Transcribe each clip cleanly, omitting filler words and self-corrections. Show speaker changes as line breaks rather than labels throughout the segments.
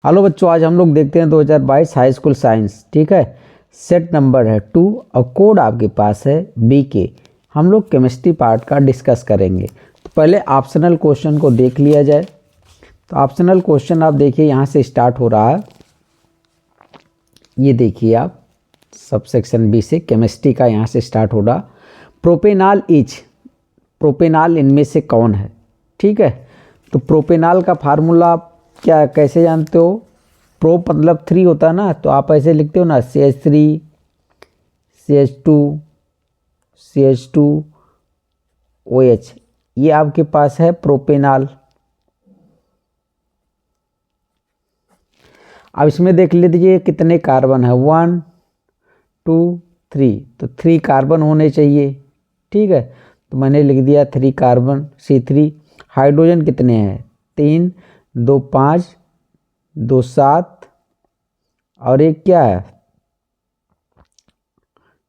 Hello बच्चों, आज हम लोग देखते हैं 2022 हाई स्कूल साइंस। ठीक है, सेट नंबर है 2 और कोड आपके पास है BK। हम लोग केमिस्ट्री पार्ट का डिस्कस करेंगे। तो पहले ऑप्शनल क्वेश्चन को देख लिया जाए। तो ऑप्शनल क्वेश्चन आप देखिए यहाँ से स्टार्ट हो रहा है। ये देखिए आप सबसेक्शन B से केमिस्ट्री का यहाँ से स्टार्ट हो रहा। प्रोपेनाल इनमें से कौन है? ठीक है, तो प्रोपेनाल का फार्मूला आप क्या कैसे जानते हो? प्रो मतलब 3 होता है ना, तो आप ऐसे लिखते हो ना, CH3 CH2 CH2 OH। ये आपके पास है प्रोपेनाल। अब इसमें देख लीजिए कितने कार्बन है, 1 2 3, तो 3 कार्बन होने चाहिए। ठीक है, तो मैंने लिख दिया 3 कार्बन C3। हाइड्रोजन कितने हैं? 3 2 5 2 7 और एक क्या है,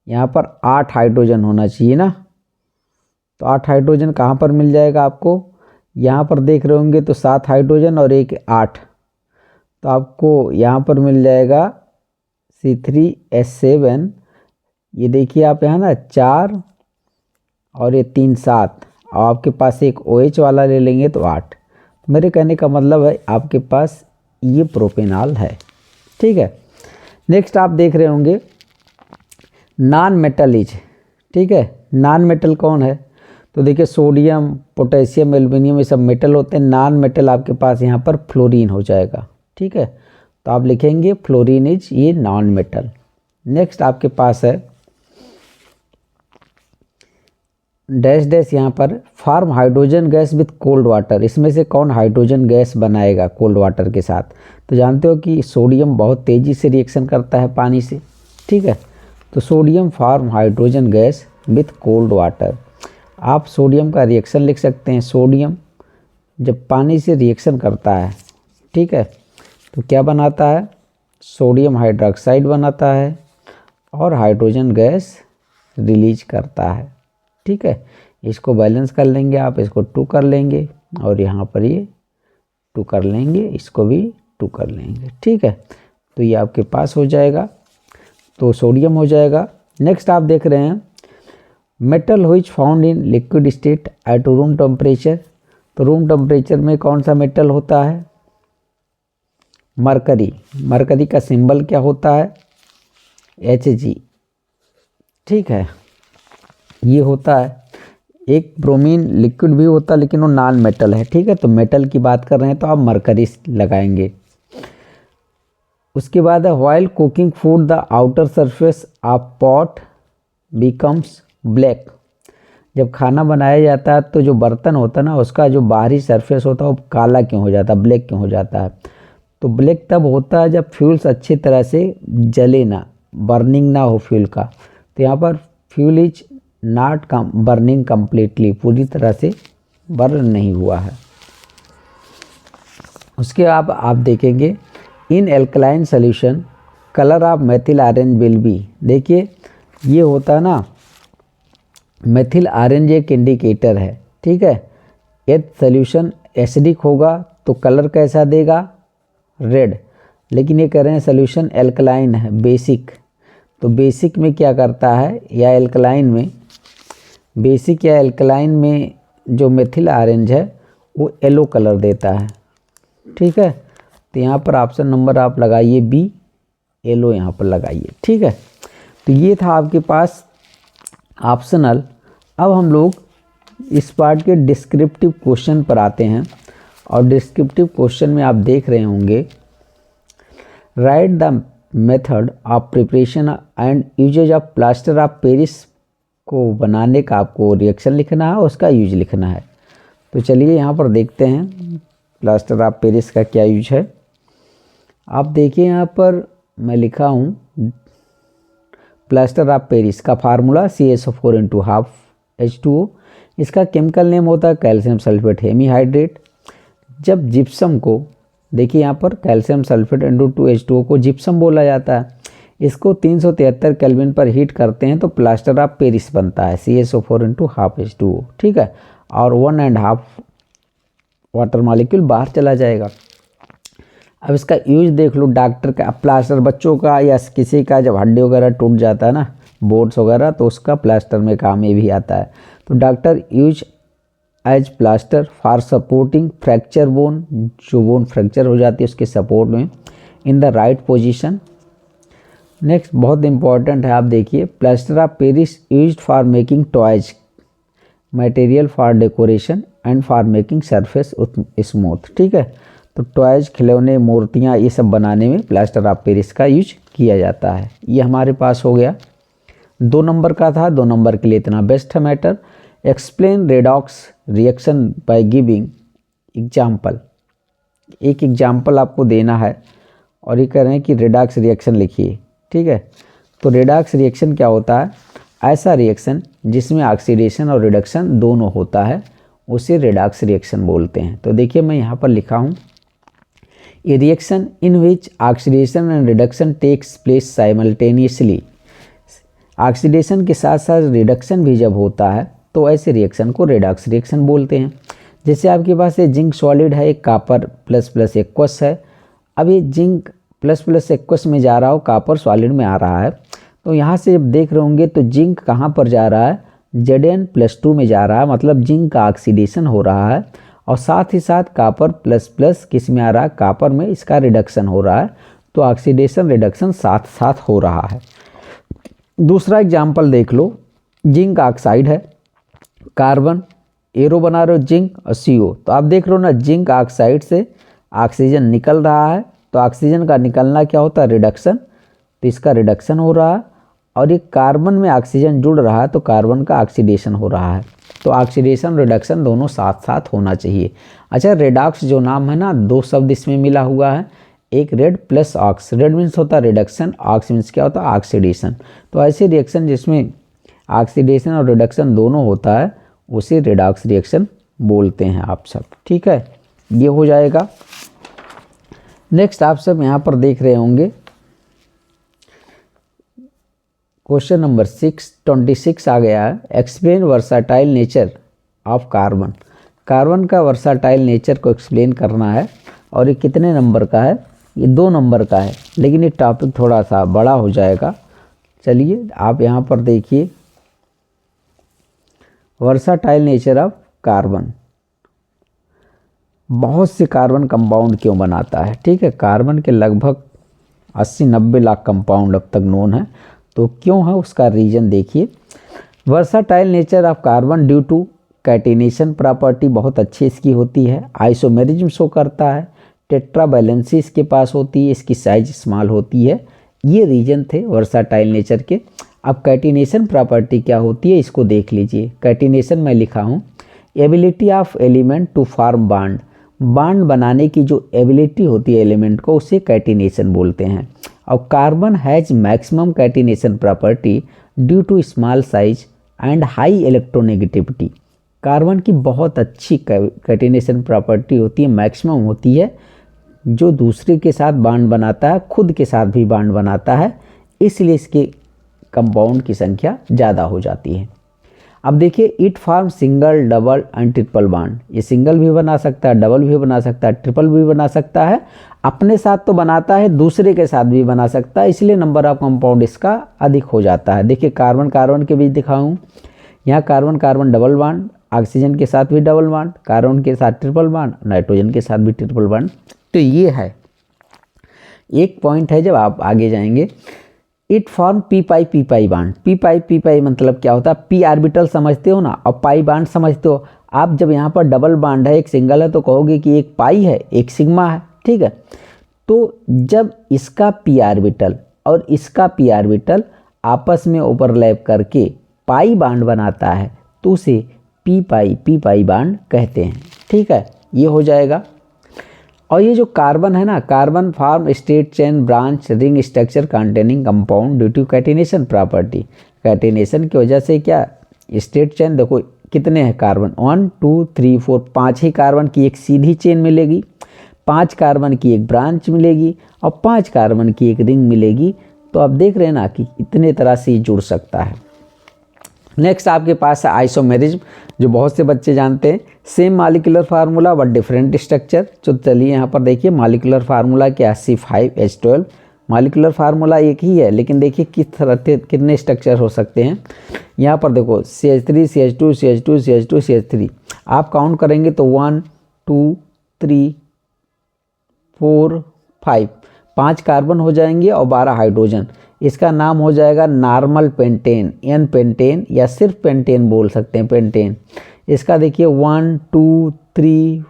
यहाँ पर 8 हाइड्रोजन होना चाहिए ना। तो 8 हाइड्रोजन कहाँ पर मिल जाएगा आपको? यहाँ पर देख रहे होंगे तो 7 हाइड्रोजन और एक 8, तो आपको यहाँ पर मिल जाएगा C3H7। ये देखिए आप यहाँ ना 4 और ये 3 7, और आपके पास एक OH वाला ले लेंगे तो 8। मेरे कहने का मतलब है आपके पास ये प्रोपेनाल है। ठीक है, नेक्स्ट आप देख रहे होंगे नॉन मेटल इज। ठीक है, नॉन मेटल कौन है? तो देखिए सोडियम पोटेशियम एल्युमिनियम ये सब मेटल होते हैं। नॉन मेटल आपके पास यहाँ पर फ्लोरीन हो जाएगा। ठीक है, तो आप लिखेंगे फ्लोरीन इज ये नॉन मेटल। नेक्स्ट आपके पास है डैश डैश, यहाँ पर form hydrogen gas with cold water. इसमें से कौन हाइड्रोजन गैस बनाएगा कोल्ड वाटर के साथ? तो जानते हो कि सोडियम बहुत तेज़ी से रिएक्शन करता है पानी से। ठीक है, तो sodium form hydrogen gas with cold water. आप सोडियम का रिएक्शन लिख सकते हैं। सोडियम जब पानी से रिएक्शन करता है, ठीक है, तो क्या बनाता है? सोडियम हाइड्रोक्साइड बनाता है और हाइड्रोजन गैस रिलीज करता है। ठीक है, इसको बैलेंस कर लेंगे आप, इसको 2 कर लेंगे और यहाँ पर ये 2 कर लेंगे, इसको भी 2 कर लेंगे। ठीक है, तो ये आपके पास हो जाएगा, तो सोडियम हो जाएगा। नेक्स्ट आप देख रहे हैं metal which found in liquid state at room temperature. तो रूम टेम्परेचर में कौन सा मेटल होता है? मरकरी। मरकरी का सिंबल क्या होता है? Hg। ठीक है, ये होता है। एक ब्रोमीन लिक्विड भी होता है लेकिन वो नॉन मेटल है। ठीक है, तो मेटल की बात कर रहे हैं तो आप मरकरी लगाएंगे। उसके बाद है while cooking food the outer surface of pot becomes black. जब खाना बनाया जाता है तो जो बर्तन होता है ना, उसका जो बाहरी सरफेस होता है वो काला क्यों हो जाता है, ब्लैक क्यों हो जाता है? तो ब्लैक तब होता है जब फ्यूल्स अच्छी तरह से जले ना, बर्निंग ना हो फ्यूल का। तो यहाँ पर fuel is not burning completely, पूरी तरह से बर्न नहीं हुआ है। उसके बाद आप देखेंगे in alkaline solution colour of methyl orange will be. देखिए ये होता है ना, मेथिल ऑरेंज एक इंडिकेटर है। ठीक है, यदि सोल्यूशन एसिडिक होगा तो कलर कैसा देगा? रेड। लेकिन ये कह रहे हैं सोल्यूशन एल्कलाइन है, बेसिक। तो बेसिक में क्या करता है, या एल्कलाइन में, बेसिक या एल्कलाइन में जो मेथिल ऑरेंज है वो येलो कलर देता है। ठीक है, तो यहाँ पर ऑप्शन नंबर आप लगाइए B, येलो यहाँ पर लगाइए। ठीक है, तो ये था आपके पास ऑप्शनल। अब हम लोग इस पार्ट के डिस्क्रिप्टिव क्वेश्चन पर आते हैं। और डिस्क्रिप्टिव क्वेश्चन में आप देख रहे होंगे write the method of preparation and usages of plaster of Paris को बनाने का आपको रिएक्शन लिखना है, उसका यूज लिखना है। तो चलिए यहाँ पर देखते हैं प्लास्टर ऑफ पेरिस का क्या यूज है। आप देखिए यहाँ पर मैं लिखा हूँ प्लास्टर ऑफ पेरिस का फार्मूला CaSO4 × ½ H2O। इसका केमिकल नेम होता है कैल्शियम सल्फेट हेमीहाइड्रेट। जब जिप्सम को, देखिए यहाँ पर कैल्शियम सल्फेट × 2H2O को जिप्सम बोला जाता है। इसको 373 केल्विन पर हीट करते हैं तो प्लास्टर ऑफ पेरिस बनता है CaSO4 × ½ H2O। ठीक है, और 1½ वाटर मॉलिक्यूल बाहर चला जाएगा। अब इसका यूज देख लो, डॉक्टर का प्लास्टर बच्चों का या किसी का जब हड्डी वगैरह टूट जाता है ना, बोन्स वगैरह, तो उसका प्लास्टर में काम ये भी आता है। तो doctor use as plaster for supporting fracture bone, जो बोन फ्रैक्चर हो जाती है उसके सपोर्ट में, in the right position. Next बहुत इंपॉर्टेंट है, आप देखिए, plaster of Paris used for making toys, material for decoration and for making surface smooth. ठीक है, तो टॉयज, खिलौने, मूर्तियाँ, ये सब बनाने में प्लास्टर ऑफ पेरिस का यूज किया जाता है। ये हमारे पास हो गया, 2 नंबर का था, 2 नंबर के लिए इतना। बेस्ट है matter. Explain redox reaction by giving example. एक एग्जाम्पल आपको देना है और ये कह रहे हैं कि रेडॉक्स रिएक्शन लिखिए। ठीक है, तो रेडॉक्स रिएक्शन क्या होता है? ऐसा रिएक्शन जिसमें ऑक्सीडेशन और रिडक्शन दोनों होता है, उसे रेडॉक्स रिएक्शन बोलते हैं। तो देखिए मैं यहाँ पर लिखा हूँ, a reaction in which oxidation and reduction takes place simultaneously. Oxidation के साथ साथ रिडक्शन भी जब होता है तो ऐसे रिएक्शन को रेडॉक्स रिएक्शन बोलते हैं। जैसे आपके पास ये जिंक सॉलिड है, एक कॉपर प्लस प्लस एक्वस है। अब ये जिंक प्लस प्लस एक्वस में जा रहा हो, कॉपर सॉलिड में आ रहा है, तो यहाँ से जब देख रहे होंगे तो जिंक कहाँ पर जा रहा है? Zn+2 में जा रहा है, मतलब जिंक का ऑक्सीडेशन हो रहा है, और साथ ही साथ कॉपर प्लस प्लस किस में आ रहा है? कॉपर में, इसका रिडक्शन हो रहा है। तो ऑक्सीडेशन रिडक्शन साथ साथ हो रहा है। दूसरा एग्जाम्पल देख लो, जिंक ऑक्साइड है, कार्बन, एरो बना रहे हो जिंक और CO, तो आप देख रहे हो ना, जिंक ऑक्साइड से ऑक्सीजन निकल रहा है, तो ऑक्सीजन का निकलना क्या होता है? रिडक्शन, तो इसका रिडक्शन हो रहा है। और ये कार्बन में ऑक्सीजन जुड़ रहा है तो कार्बन का ऑक्सीडेशन हो रहा है। तो ऑक्सीडेशन रिडक्शन दोनों साथ साथ होना चाहिए। अच्छा, रेडॉक्स जो नाम है ना, 2 शब्द इसमें मिला हुआ है, एक red plus ox. Red means होता है रिडक्शन, ऑक्स मीन्स क्या होता है? ऑक्सीडेशन। तो ऐसे रिएक्शन जिसमें ऑक्सीडेशन और रिडक्शन दोनों होता है उसे रेडॉक्स रिएक्शन बोलते हैं आप सब। ठीक है, ये हो जाएगा। नेक्स्ट आप सब यहाँ पर देख रहे होंगे क्वेश्चन नंबर 26 आ गया है। Explain versatile nature of carbon. Carbon का वर्साटाइल नेचर को एक्सप्लेन करना है, और ये कितने नंबर का है? ये 2 नंबर का है, लेकिन ये टॉपिक थोड़ा सा बड़ा हो जाएगा। चलिए आप यहाँ पर देखिए, वर्साटाइल नेचर ऑफ कार्बन। बहुत से कार्बन कंपाउंड क्यों बनाता है? ठीक है, कार्बन के लगभग 80-90 लाख कंपाउंड अब तक नोन है, तो क्यों है उसका रीजन देखिए। Versatile nature of carbon due to catenation property बहुत अच्छी इसकी होती है, आइसोमेरिज्म शो करता है, टेट्रा बैलेंसी इसके पास होती है, इसकी साइज स्मॉल होती है। ये रीजन थे वर्साटाइल नेचर के। अब कैटिनेशन प्रॉपर्टी क्या होती है इसको देख लीजिए। कैटिनेशन मैं लिखा हूँ, ability of element to form bond. Bond बनाने की जो एबिलिटी होती है एलिमेंट को, उसे कैटिनेशन बोलते हैं। और carbon has maximum catenation property due to small size and high electronegativity. Carbon की बहुत अच्छी कैटिनेशन प्रॉपर्टी होती है, मैक्सिमम होती है, जो दूसरे के साथ बॉन्ड बनाता है, खुद के साथ भी बॉन्ड बनाता है, इसलिए इसके कंपाउंड की संख्या ज़्यादा हो जाती है। अब देखिए, it form single, double and triple bond. ये सिंगल भी बना सकता है, डबल भी बना सकता है, ट्रिपल भी बना सकता है। अपने साथ तो बनाता है, दूसरे के साथ भी बना सकता है, इसलिए नंबर ऑफ कंपाउंड इसका अधिक हो जाता है। देखिए, कार्बन कार्बन के बीच दिखाऊँ, यहाँ carbon carbon double bond, oxygen के साथ भी डबल बॉन्ड, कार्बन के साथ ट्रिपल बॉन्ड, नाइट्रोजन के साथ भी ट्रिपल बॉन्ड। तो ये है एक पॉइंट है। जब आप आगे जाएंगे, it form p pi bond. P pi मतलब क्या होता है? पी ऑर्बिटल समझते हो ना, और पाई बॉन्ड समझते हो आप। जब यहाँ पर डबल बॉन्ड है, एक सिंगल है, तो कहोगे कि एक पाई है, एक सिग्मा है। ठीक है, तो जब इसका पी ऑर्बिटल और इसका पी ऑर्बिटल आपस में ओवरलैप करके पाई बॉन्ड बनाता है, तो उसे पी पाई बॉन्ड कहते हैं। ठीक है, ये हो जाएगा। और ये जो कार्बन है ना, carbon form straight chain branch ring structure containing compound due to catenation property. Catenation की वजह से क्या स्ट्रेट चेन, देखो कितने हैं कार्बन, 1 2 3 4 5 ही कार्बन की एक सीधी चेन मिलेगी, 5 कार्बन की एक ब्रांच मिलेगी, और 5 कार्बन की एक रिंग मिलेगी। तो आप देख रहे हैं ना कि इतने तरह से जुड़ सकता है। नेक्स्ट आपके पास है आइसोमेरिज्म, जो बहुत से बच्चे जानते हैं। Same molecular formula but different structure. तो चलिए यहाँ पर देखिए मालिकुलर फार्मूला क्या, C5H12। मालिकुलर फार्मूला एक ही है, लेकिन देखिए किस तरह के कितने स्ट्रक्चर हो सकते हैं। यहाँ पर देखो CH3 CH2 CH2 CH2 CH3, आप काउंट करेंगे तो 1 2 3 4 5, 5 कार्बन हो जाएंगे और 12 हाइड्रोजन। इसका नाम हो जाएगा नॉर्मल पेंटेन, एन पेंटेन, या सिर्फ पेंटेन बोल सकते हैं, पेंटेन। इसका देखिए 1 2 3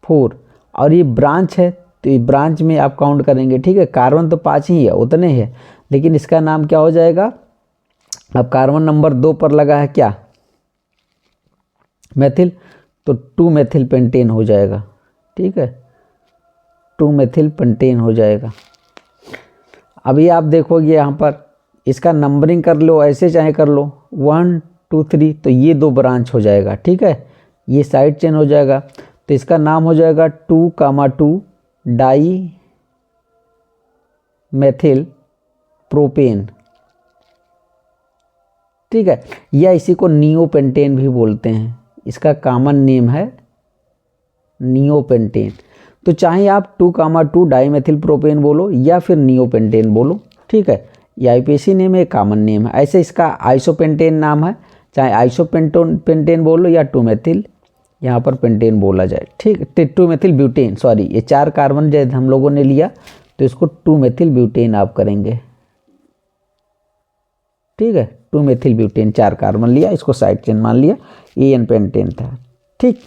4, और ये ब्रांच है, तो ये ब्रांच में आप काउंट करेंगे, ठीक है। कार्बन तो 5 ही है, उतने ही है, लेकिन इसका नाम क्या हो जाएगा। अब कार्बन नंबर 2 पर लगा है क्या, मेथिल, तो 2 मेथिल पेंटेन हो जाएगा, ठीक है, 2 मेथिल पेंटेन हो जाएगा। अभी आप देखोगे यहाँ पर इसका नंबरिंग कर लो, ऐसे चाहे कर लो 1 2 3, तो ये 2 ब्रांच हो जाएगा, ठीक है, ये साइड चेन हो जाएगा। तो इसका नाम हो जाएगा 2,2 डाई मेथिल प्रोपेन, ठीक है, या इसी को नियोपेंटेन भी बोलते हैं। इसका कॉमन नेम है नियोपेंटेन। तो चाहे आप 2,2 डाईमेथिल प्रोपेन बोलो या फिर नियोपेंटेन बोलो, ठीक है, ये आईपीएसी नेम है, कॉमन नेम है। ऐसे इसका आइसोपेंटेन नाम है, चाहे आइसोपेंटेन बोलो या 2 मेथिल यहाँ पर पेंटेन बोला जाए, ठीक, 2 मेथिल ब्यूटेन, सॉरी, ये 4 कार्बन जैसे हम लोगों ने लिया, तो इसको 2 मेथिल ब्यूटेन आप करेंगे, ठीक है, 2 मेथिल ब्यूटेन, 4 कार्बन लिया, इसको साइड चेन मान लिया, ये एन पेंटेन था, ठीक।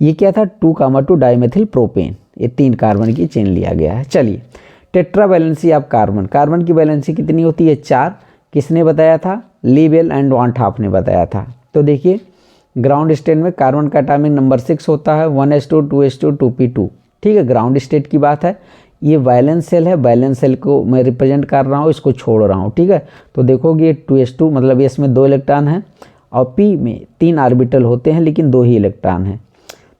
ये क्या था, 2,2 डाईमेथिल प्रोपेन, ये 3 कार्बन की चेन लिया गया है। चलिए tetra valency of carbon, carbon की वैलेंसी कितनी होती है, 4। किसने बताया था, लीबेल एंड वान हाफ ने बताया था। तो देखिए ग्राउंड स्टेट में कार्बन का एटॉमिक नंबर 6 होता है, 1s2 2s2 2p2, ठीक है, ग्राउंड स्टेट की बात है। ये वैलेंस सेल है, वैलेंस सेल को मैं रिप्रेजेंट कर रहा हूँ, इसको छोड़ रहा हूँ, ठीक है। तो देखोगे ये 2s2 मतलब इसमें 2 इलेक्ट्रॉन हैं, और p में 3 ऑर्बिटल होते हैं, लेकिन 2 ही इलेक्ट्रॉन हैं।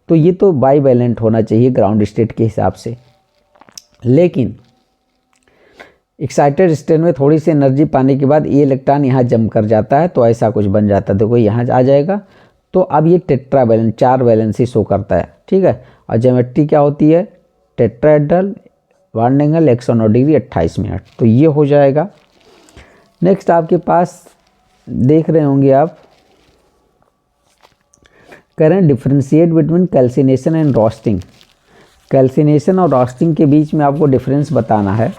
तो ये तो बाई वैलेंट होना चाहिए ग्राउंड स्टेट के हिसाब से, लेकिन एक्साइटेड स्टेट में थोड़ी सी एनर्जी पाने के बाद ये इलेक्ट्रॉन यहाँ जम कर जाता है, तो ऐसा कुछ बन जाता है। देखो यहाँ आ जाएगा, तो अब ये टेट्रा वैलेंट, 4 वैलेंसी शो करता है, ठीक है। और ज्योमेट्री क्या होती है, tetrahedral, bond angle 109 degree 28 minute, तो ये हो जाएगा। नेक्स्ट आपके पास देख रहे होंगे आप, करें differentiate between calcination and roasting. Calcination और रोस्टिंग के बीच में आपको डिफरेंस बताना है।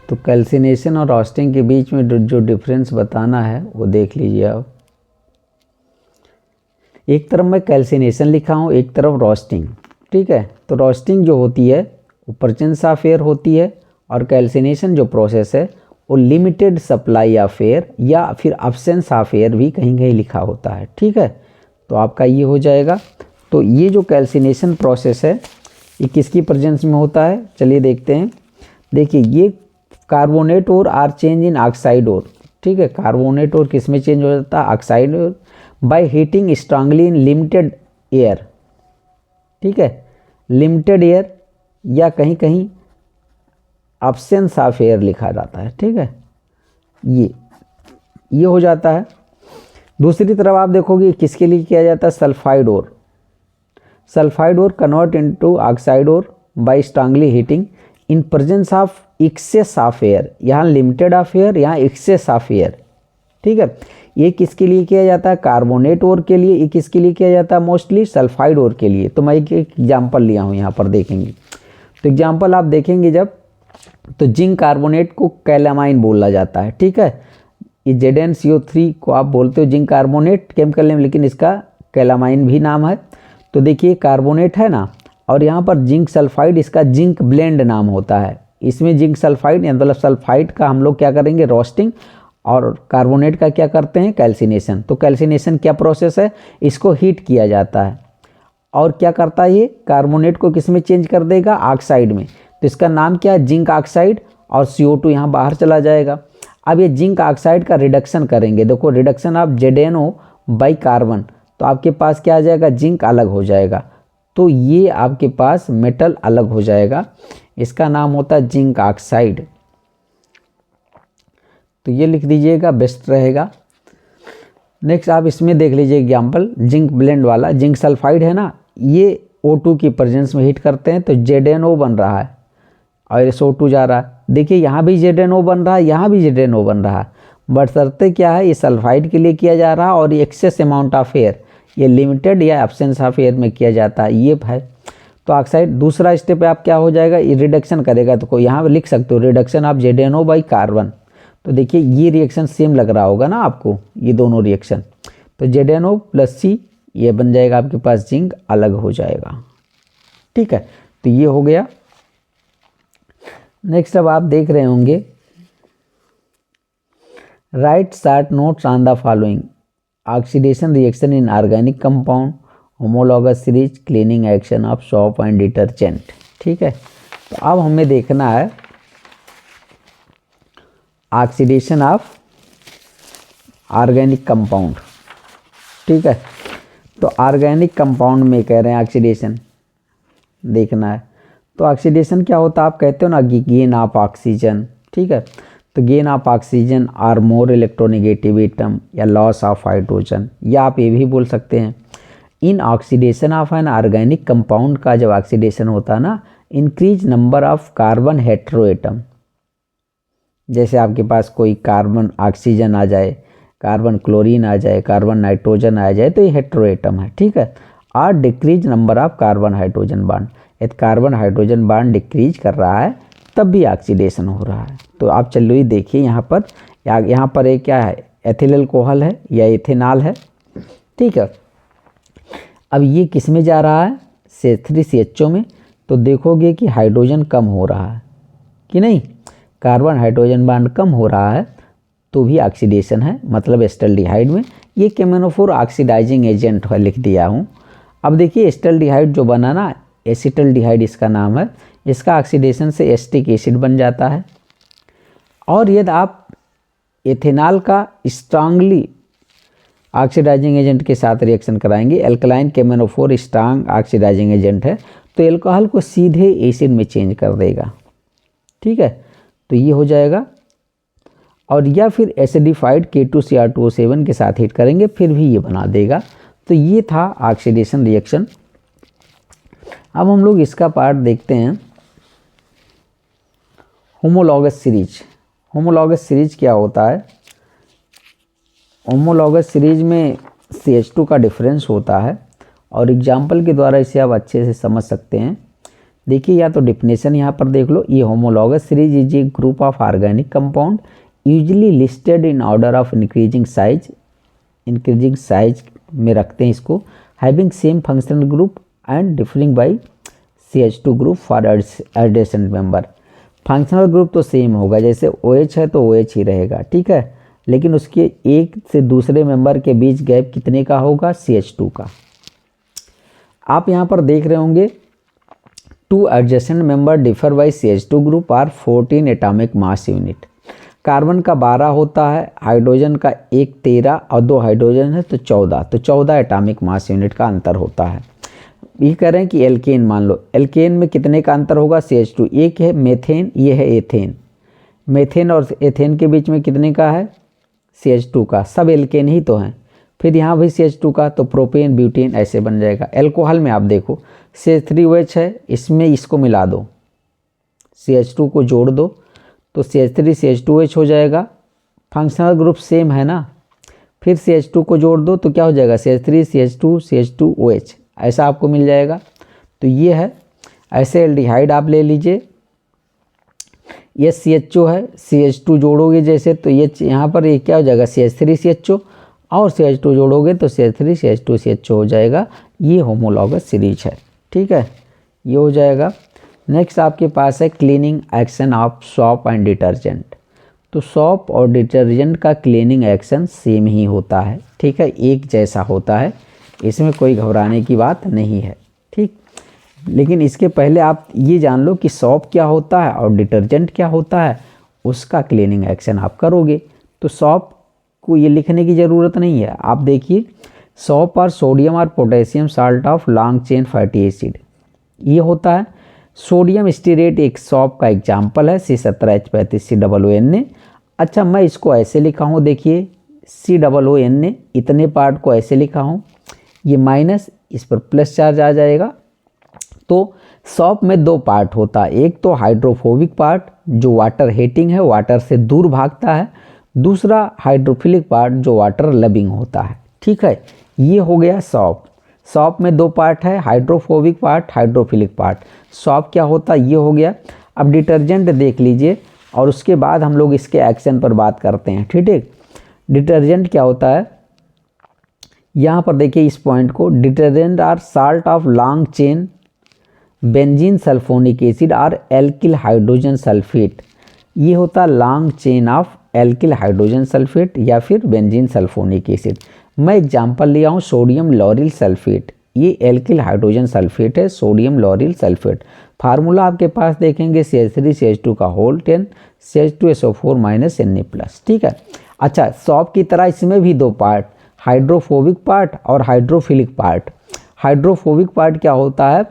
तो कैल्सिनेशन और रोस्टिंग के बीच में जो डिफरेंस बताना है वो देख लीजिए आप। एक तरफ मैं कैल्सिनेशन लिखा हूँ, एक तरफ रोस्टिंग, ठीक है। तो रोस्टिंग जो होती है वो प्रेजेंस ऑफ एयर होती है, और कैल्सिनेशन जो प्रोसेस है वो लिमिटेड सप्लाई ऑफ एयर या फिर अब्सेंस ऑफ एयर भी कहीं कहीं लिखा होता है, ठीक है। तो आपका ये हो जाएगा। तो ये जो कैल्सिनेशन प्रोसेस है ये किसकी प्रेजेंस में होता है, चलिए देखते हैं। देखिए ये कार्बोनेट और आर चेंज इन ऑक्साइड और, ठीक है, कार्बोनेट और किस में चेंज हो जाता है, ऑक्साइड और, by heating strongly in limited air, ठीक है, लिमिटेड एयर या कहीं कहीं अब्सेंस ऑफ एयर लिखा जाता है, ठीक है, ये हो जाता है। दूसरी तरफ आप देखोगे किसके लिए किया जाता है, सल्फाइड और, सल्फाइड और कन्वर्ट इनटू ऑक्साइड और by strongly heating in presence of excess of air, यहाँ लिमिटेड ऑफ एयर, यहाँ एक्सेस ऑफ एयर, ठीक है। ये किसके लिए किया जाता है, कार्बोनेट और के लिए। ये किसके लिए किया जाता है, मोस्टली सल्फाइड और के लिए। तो मैं एक एग्जाम्पल लिया हूँ यहाँ पर देखेंगे, तो एग्जाम्पल आप देखेंगे जब, तो जिंक कार्बोनेट को कैलामाइन बोला जाता है, ठीक है। ये ZnCO3 को आप बोलते हो जिंक कार्बोनेट केमिकल नेम, लेकिन इसका कैलामाइन भी नाम है। तो देखिए कार्बोनेट है ना, और यहाँ पर जिंक सल्फाइड, इसका जिंक ब्लेंड नाम होता है। इसमें जिंक सल्फाइड मतलब सल्फाइड का हम लोग क्या करेंगे, रोस्टिंग, और कार्बोनेट का क्या करते हैं, कैल्सिनेशन। तो कैल्सिनेशन क्या प्रोसेस है, इसको हीट किया जाता है, और क्या करता है ये, कार्बोनेट को किस में चेंज कर देगा, ऑक्साइड में। तो इसका नाम क्या है, जिंक ऑक्साइड, और CO2 यहाँ बाहर चला जाएगा। अब ये जिंक ऑक्साइड का रिडक्शन करेंगे, देखो reduction of ZnO by carbon, तो आपके पास क्या आ जाएगा, जिंक अलग हो जाएगा। तो ये आपके पास मेटल अलग हो जाएगा, इसका नाम होता है जिंक ऑक्साइड। तो तो ये लिख दीजिएगा, बेस्ट रहेगा। नेक्स्ट आप इसमें देख लीजिए एग्जाम्पल, जिंक ब्लेंड वाला, जिंक सल्फाइड है ना, ये O2 की प्रेजेंस में हीट करते हैं तो ZnO बन रहा है और SO2 जा रहा है। देखिए यहाँ भी ZnO बन रहा है, यहाँ भी ZnO बन रहा है, बशर्ते क्या है, ये सल्फाइड के लिए किया जा रहा है और एक्सेस अमाउंट ऑफ एयर, ये लिमिटेड या एब्सेंस ऑफ एयर में किया जाता है, ये है। तो ऑक्साइड दूसरा स्टेप पे आप क्या हो जाएगा, ये रिडक्शन करेगा, तो कोई यहाँ पे लिख सकते हो reduction of ZnO by carbon. तो देखिए ये रिएक्शन सेम लग रहा होगा ना आपको, ये दोनों रिएक्शन, तो ZnO प्लस C ये बन जाएगा आपके पास जिंक, अलग हो जाएगा। ठीक है, तो ये हो गया। नेक्स्ट अब आप देख रहे होंगे, right short notes on the following, oxidation reaction in organic compound, homologous series, cleaning action of soap and detergent. ठीक है, तो अब हमें देखना है ऑक्सीडेशन ऑफ ऑर्गेनिक कंपाउंड। ठीक है, तो ऑर्गेनिक कंपाउंड में कह रहे हैं ऑक्सीडेशन देखना है। तो ऑक्सीडेशन क्या होता है, आप कहते हो ना कि गेन ऑफ ऑक्सीजन। ठीक है, तो गेन ऑफ ऑक्सीजन और मोर इलेक्ट्रोनेगेटिव एटम या लॉस ऑफ हाइड्रोजन, या आप ये भी बोल सकते हैं in oxidation of an organic compound का जब ऑक्सीडेशन होता है ना, increase number of carbon hetero atom. जैसे आपके पास कोई कार्बन ऑक्सीजन आ जाए, कार्बन क्लोरीन आ जाए, कार्बन नाइट्रोजन आ जाए, तो ये हेटेरो एटम है। ठीक है, और decrease number of carbon hydrogen bond, यदि कार्बन हाइड्रोजन बॉन्ड डिक्रीज कर रहा है तब भी ऑक्सीडेशन हो रहा है। तो आप चलिए देखिए यहाँ पर एक क्या है, एथिल अल्कोहल है या इथेनॉल है। ठीक है, अब ये किस में जा रहा है, CH3CHO में, तो देखोगे कि हाइड्रोजन कम हो रहा है कि नहीं, कार्बन हाइड्रोजन बॉन्ड कम हो रहा है तो भी ऑक्सीडेशन है, मतलब एस्टल्डिहाइड में। ये केमेनोफोर ऑक्सीडाइजिंग एजेंट है, लिख दिया हूँ। अब देखिए एस्टल्डिहाइड जो बना ना, एसिटल्डिहाइड इसका नाम है, इसका ऑक्सीडेशन से एस्टिक एसिड बन जाता है। और यदि आप एथेनॉल का स्ट्रांगली ऑक्सीडाइजिंग एजेंट के साथ रिएक्शन कराएंगे, एल्कलाइन केमेनोफोर स्ट्रांग ऑक्सीडाइजिंग एजेंट है, तो एल्कोहल को सीधे एसिड में चेंज कर देगा। ठीक है, तो ये हो जाएगा। और या फिर एसिडिफाइड K2Cr2O7 के साथ हीट करेंगे, फिर भी ये बना देगा। तो ये था ऑक्सीडेशन रिएक्शन। अब हम लोग इसका पार्ट देखते हैं, होमोलॉगस सीरीज। होमोलॉगस सीरीज क्या होता है, होमोलॉगस सीरीज में CH2 का डिफरेंस होता है और एग्जाम्पल के द्वारा इसे आप अच्छे से समझ सकते हैं। देखिए, या तो डिफिनेशन यहाँ पर देख लो, ये homologous series is a group of organic compound usually listed in order of increasing size में रखते हैं इसको, having same functional group and differing by CH2 group for adjacent member. Functional group तो सेम होगा, जैसे OH है तो OH ही रहेगा। ठीक है, लेकिन उसके एक से दूसरे मेंबर के बीच गैप कितने का होगा, CH2 का। आप यहाँ पर देख रहे होंगे, two adjacent member differ by CH2 group are 14 atomic mass unit. Carbon का 12 होता है, हाइड्रोजन का 1 13 और 2 हाइड्रोजन है तो 14, तो 14 एटॉमिक मास यूनिट का अंतर होता है। ये कह रहे हैं कि एल्केन मान लो, एल्केन में कितने का अंतर होगा, CH2, एक है मेथेन, ये है एथेन। मेथेन और एथेन के बीच में कितने का है, CH2 का, सब एल्केन ही तो हैं। फिर यहाँ भी CH2 का, तो प्रोपेन ब्यूटेन ऐसे बन जाएगा। एल्कोहल में आप देखो CH3OH है, इसमें इसको मिला दो, CH2 को जोड़ दो तो CH3CH2OH हो जाएगा। फंक्शनल ग्रुप सेम है ना, फिर CH2 को जोड़ दो तो क्या हो जाएगा, CH3CH2CH2OH ऐसा आपको मिल जाएगा। तो ये है। ऐसे एल्डिहाइड आप ले लीजिए, ये CHO है, CH2 जोड़ोगे जैसे तो ये यहाँ पर ये क्या हो जाएगा, CH3CHO, और CH2 जोड़ोगे तो CH3CH2CHO हो जाएगा। ये होमोलॉगस सीरीज है। ठीक है, ये हो जाएगा। नेक्स्ट आपके पास है cleaning action of soap and detergent. तो सोप और डिटर्जेंट का क्लीनिंग एक्शन सेम ही होता है। ठीक है, एक जैसा होता है, इसमें कोई घबराने की बात नहीं है। ठीक, लेकिन इसके पहले आप ये जान लो कि सोप क्या होता है और डिटर्जेंट क्या होता है, उसका क्लीनिंग एक्शन आप करोगे। तो सोप को ये लिखने की ज़रूरत नहीं है। आप देखिए, सोप और सोडियम और potassium salt of long chain fatty acid, ये होता है। सोडियम स्टीरेट एक सोप का एग्जाम्पल है, C17H35COONA, अच्छा मैं इसको ऐसे लिखा हूँ, देखिए COON इतने पार्ट को ऐसे लिखा हूँ, ये माइनस इस पर प्लस चार्ज आ जाएगा। तो सॉप में दो पार्ट होता है, एक तो हाइड्रोफोबिक पार्ट जो वाटर हेटिंग है, वाटर से दूर भागता है, दूसरा हाइड्रोफिलिक पार्ट जो वाटर लविंग होता है। ठीक है, ये हो गया सॉप। सॉप में दो पार्ट है, hydrophobic part, hydrophilic part. Shop क्या होता है, ये हो गया। अब डिटर्जेंट देख लीजिए और उसके बाद हम लोग इसके एक्शन पर बात करते हैं। ठीक है, डिटर्जेंट क्या होता है, यहाँ पर देखिए इस पॉइंट को, detergent are salt of long chain benzene sulphonic acid और एल्किल हाइड्रोजन सल्फेट। ये होता है long chain of alkyl hydrogen sulphate या फिर बेंजीन सल्फोनिक एसिड। मैं एग्जांपल लिया हूँ सोडियम लॉरिल सल्फेट, ये एल्किल हाइड्रोजन सल्फेट है, सोडियम लॉरिल सल्फेट। फार्मूला आपके पास देखेंगे CH3CH2 का होल 10 CH2SO4 -Na+। ठीक है, अच्छा सॉप की तरह इसमें भी दो पार्ट, हाइड्रोफोबिक पार्ट और हाइड्रोफिलिक पार्ट। हाइड्रोफोबिक पार्ट क्या होता है,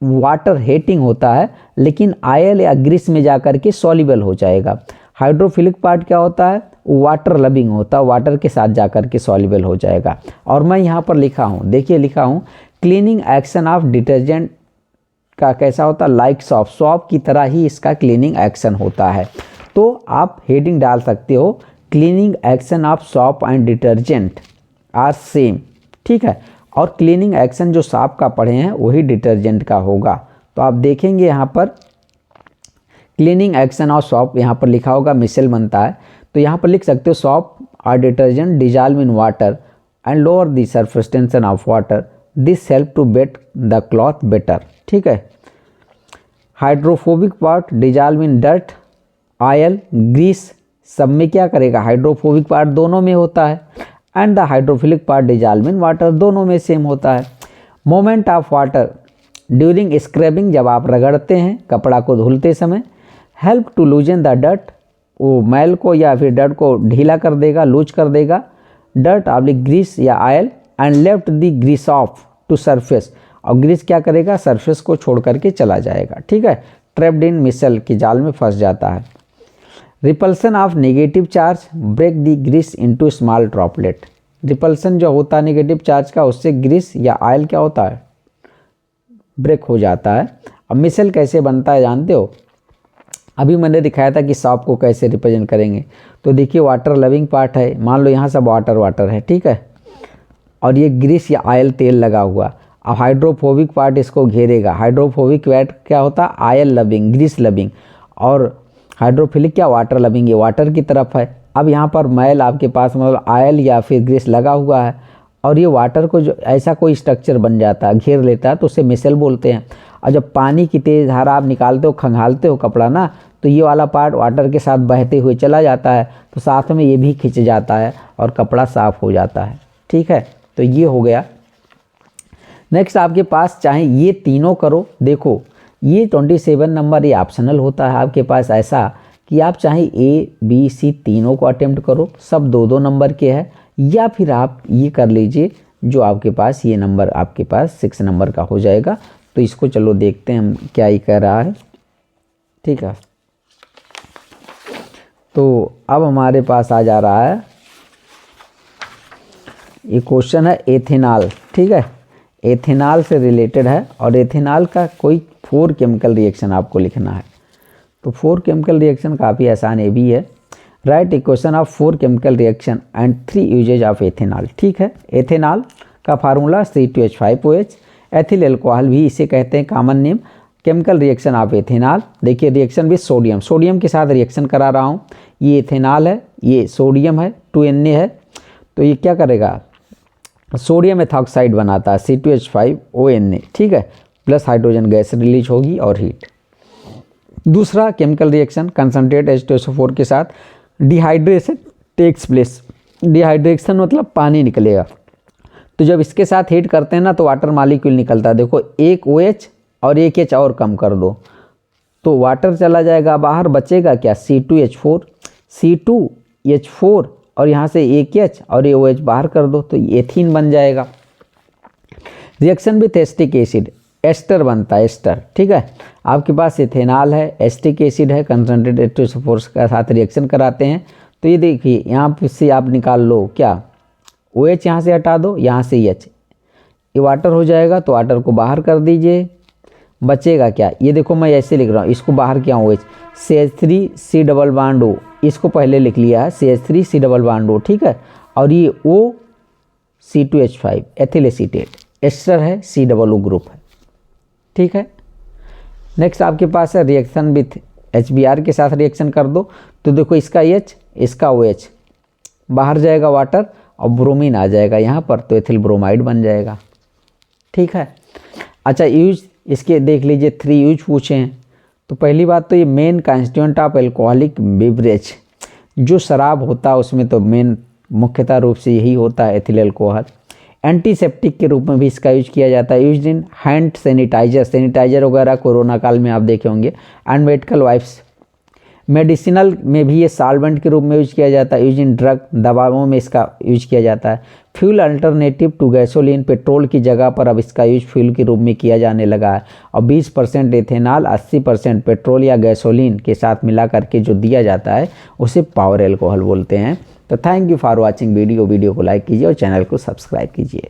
वाटर हेटिंग होता है लेकिन आयल या ग्रीस में जाकर के सॉल्युबल हो जाएगा। हाइड्रोफिलिक पार्ट क्या होता है, वाटर लविंग होता है, वाटर के साथ जाकर के सॉल्युबल हो जाएगा। और मैं यहाँ पर लिखा हूँ, देखिए लिखा हूँ क्लीनिंग एक्शन ऑफ डिटर्जेंट का कैसा होता है, लाइक सॉप, सॉप की तरह ही इसका क्लीनिंग एक्शन होता है। तो आप हेडिंग डाल सकते हो, cleaning action of soap and detergent are same. ठीक है, और क्लीनिंग एक्शन जो सॉप का पढ़े हैं वही डिटर्जेंट का होगा। तो आप देखेंगे यहाँ पर क्लीनिंग एक्शन ऑफ सॉप यहाँ पर लिखा होगा, मिसेल बनता है, तो यहाँ पर लिख सकते हो soap are detergent dissolve in water and lower the surface tension of water, this help to wet the cloth better. ठीक है, hydrophobic part dissolve in dirt, oil, grease, सब में क्या करेगा, हाइड्रोफोबिक पार्ट दोनों में होता है, and the hydrophilic part dissolve in water, दोनों में सेम होता है। Moment of water during scrubbing, जब आप रगड़ते हैं कपड़ा को धुलते समय, help to loosen the dirt, वो मैल को या फिर डर्ट को ढीला कर देगा, लूज कर देगा, डर्ट ऑब्लिक ग्रीस या oil, and left the grease off to surface, और ग्रीस क्या करेगा, सरफेस को छोड़ करके चला जाएगा। ठीक है, ट्रैप्ड इन मिसल की जाल में फंस जाता है। Repulsion of negative charge break the grease into small droplet, repulsion जो होता है नेगेटिव चार्ज का, उससे ग्रीस या ऑयल क्या होता है, ब्रेक हो जाता है। अब मिसल कैसे बनता है जानते हो, अभी मैंने दिखाया था कि सॉप को कैसे रिप्रेजेंट करेंगे। तो देखिए वाटर लविंग पार्ट है, मान लो यहाँ सब वाटर वाटर है, ठीक है, और ये ग्रीस या ऑयल तेल लगा हुआ। अब हाइड्रोफोबिक पार्ट इसको घेरेगा, हाइड्रोफोबिक पार्ट क्या होता है, ऑयल लविंग, ग्रीस लविंग, और हाइड्रोफिलिक क्या, वाटर लविंग, ये वाटर की तरफ है। अब यहाँ पर मैल आपके पास मतलब ऑयल या फिर ग्रीस लगा हुआ है, और ये वाटर को जो ऐसा कोई स्ट्रक्चर बन जाता है, घेर लेता है, तो उसे मिसल बोलते हैं। और जब पानी की तेज़ धारा आप निकालते हो, खंगालते हो कपड़ा ना, तो ये वाला पार्ट वाटर के साथ बहते हुए चला जाता है, तो साथ में ये भी खिंच जाता है और कपड़ा साफ़ हो जाता है। ठीक है, तो ये हो गया। नेक्स्ट आपके पास चाहे ये तीनों करो, देखो ये 27 नंबर ये ऑप्शनल होता है आपके पास, ऐसा कि आप चाहे A, B, C तीनों को अटेम्प्ट करो, सब 2-2 नंबर के हैं, या फिर आप ये कर लीजिए जो आपके पास ये नंबर आपके पास 6 नंबर का हो जाएगा। तो इसको चलो देखते हैं हम क्या ही कह रहा है। ठीक है, तो अब हमारे पास आ जा रहा है, ये क्वेश्चन है एथेनॉल। ठीक है, एथेनॉल से रिलेटेड है, और एथेनॉल का कोई 4 केमिकल रिएक्शन आपको लिखना है। तो 4 केमिकल रिएक्शन काफ़ी आसान ये भी है। Write equation of 4 chemical reaction and 3 usages of ethanol. ठीक है, एथेनॉल का फार्मूला C2H5OH, एथिल एल्कोहल भी इसे कहते हैं common name. Chemical reaction of ethanol, देखिए रिएक्शन विद सोडियम, सोडियम के साथ रिएक्शन करा रहा हूँ, ये एथेनॉल है, ये सोडियम है, 2Na है, तो ये क्या करेगा, सोडियम एथॉक्साइड बनाता है C2H5ONa। ठीक है, प्लस हाइड्रोजन गैस रिलीज होगी और हीट। दूसरा केमिकल रिएक्शन कंसनट्रेट H2SO4 के साथ डिहाइड्रेशन टेक्स प्लेस, डिहाइड्रेशन मतलब पानी निकलेगा। तो जब इसके साथ हीट करते हैं ना तो वाटर मॉलिक्यूल निकलता है, देखो एक OH और एक H और कम कर दो तो वाटर चला जाएगा बाहर, बचेगा क्या, C2H4, C2H4 और यहाँ से एक H और ये OH बाहर कर दो तो एथीन बन जाएगा। Reaction with acetic acid, ester बनता है, एस्टर। ठीक है, आपके पास इथेनॉल है, एसिटिक एसिड है, कंसनट्रेटेड H2SO4 के साथ रिएक्शन कराते हैं। तो ये देखिए यहाँ से आप निकाल लो क्या, OH यहाँ से हटा दो, यहाँ से H, ये वाटर हो जाएगा। तो वाटर को बाहर कर दीजिए, बचेगा क्या, ये देखो मैं ऐसे लिख रहा हूँ, इसको बाहर क्या OH, CH3 double bond O, इसको पहले लिख लिया है CH3 डबल बॉन्ड O। ठीक है, और ये O C2H5 ethyl acetate, ester है, C+O ग्रुप है। ठीक है, नेक्स्ट आपके पास है रिएक्शन विथ HBr के साथ रिएक्शन कर दो। तो देखो इसका H, इसका OH, बाहर जाएगा वाटर और ब्रोमीन आ जाएगा यहाँ पर, तो एथिल ब्रोमाइड बन जाएगा। ठीक है, अच्छा यूज इसके देख लीजिए 3 यूज पूछे हैं। तो पहली बात तो ये main constituent of alcoholic beverage, जो शराब होता है उसमें तो मेन मुख्यतः रूप से यही होता है एथिल अल्कोहल। एंटीसेप्टिक के रूप में भी इसका यूज किया जाता है, use in hand sanitiser, sanitiser वगैरह कोरोना काल में आप देखे होंगे, एंड मेडिकल वाइप्स। मेडिसिनल में भी ये सॉल्वेंट के रूप में यूज किया जाता है, यूज इन ड्रग, दवाओं में इसका यूज किया जाता है। Fuel alternative to gasoline, petrol की जगह पर अब इसका यूज फ्यूल के रूप में किया जाने लगा है। और 20% इथेनॉल 80% पेट्रोल या गैसोलीन के साथ मिला करके जो दिया जाता है उसे पावर एल्कोहल बोलते हैं। तो thank you for watching video को लाइक कीजिए और चैनल को सब्सक्राइब कीजिए।